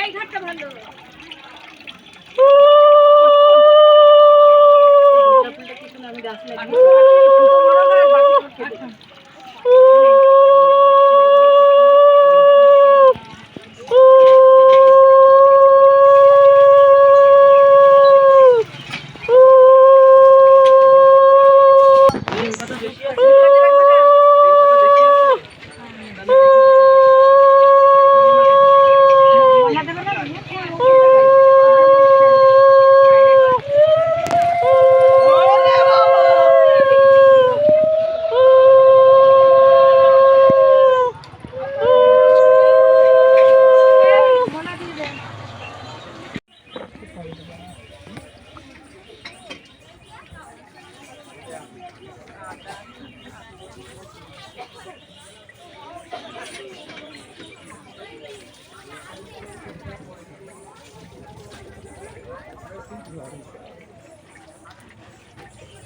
এই ঘাটটা ভালো। আমি গাছ লাগিয়েছি।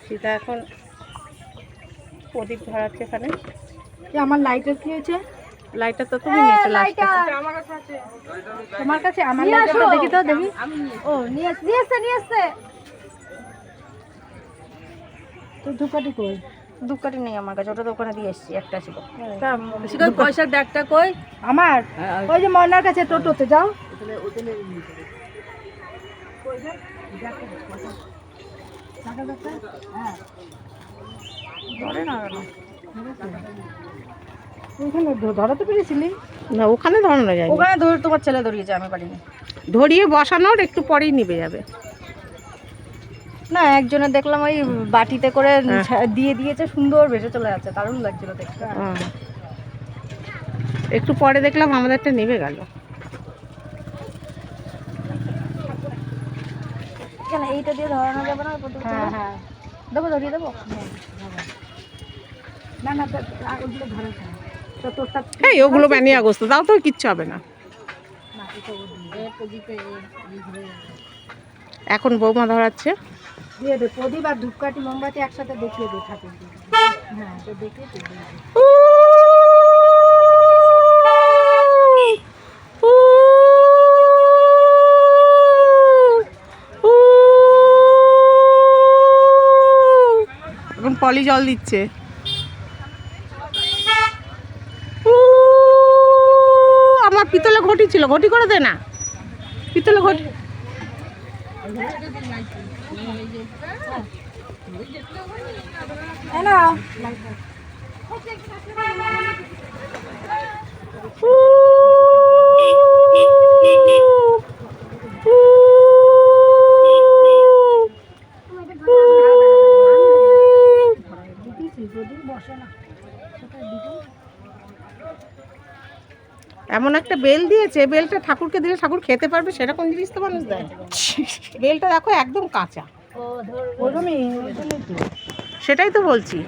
সীতা এখন প্রদীপ ধরাচ্ছে এখানে। আমার লাইটার কি হয়েছে? লাইটার তো তুমি নিয়েছো লাস্টে। আমার কাছে আছে। তোমার কাছে? আমার লাইটারটা দেখি তো, দেখি। ও নিয়ে এসেছে। তো ধূপকাঠি কই? ধূপকাঠি নেই আমার কাছে, ওটা তো ওখানে দিয়ে এসেছি, একটা ছিল। পয়সার ব্যাগটা কই? আমার ওই যে ময়নার কাছে, টোটোতে যাও। ধরে না কেন? ওইখানে ধরাতে পেরেছিলি? না, ওখানে ধরানো যায়। ওখানে ধরে তোমার ছেলে ধরিয়েছে, আমি পারিনি। ধরিয়ে বসানোর একটু পরেই নিভে যাবে। না, একজনের দেখলাম ওই বাটিতে করে দিয়ে দিয়েছে, সুন্দর ভেসে চলে যাচ্ছে, দারুণ লাগছিল দেখতে। একটু পরে দেখলাম আমাদেরটা নিভে গেল। কেন এইটা দিয়ে ধরানো যাবে না? হ্যাঁ, দেবো, ধরিয়ে দেবো। না না, ওগুলো ধরে তো তোরটা। এই ওগুলো ব্যানি আগস্ত দাও তো, কিচ্ছু হবে না। এখন বৌমা ধরাচ্ছে। দিয়ে দে প্রদীপ আর ধূপকাঠি মোমবাতি একসাথে দেখিয়ে দে ঠাকুর। হ্যাঁ, তো দেখিয়ে দে। এখন পলি জল দিচ্ছে। আমার পিতলে ঘটি ছিল, ঘটি করে দে না, পিতলে ঘটি। এমন একটা বেল দিয়েছে, বেলটা ঠাকুরকে দিলে ঠাকুর খেতে পারবে, সেরকম জিনিস তো মানুষ দেয়। বেলটা দেখো একদম কাঁচা। সেটাই তো বলছি।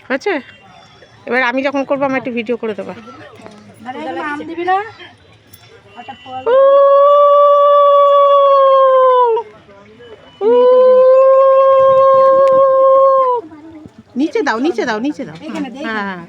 হয়েছে? এবার আমি যখন করবো আমার একটু ভিডিও করে দেবো। নিচে দাও, নিচে দাও, নিচে দাও। হ্যাঁ,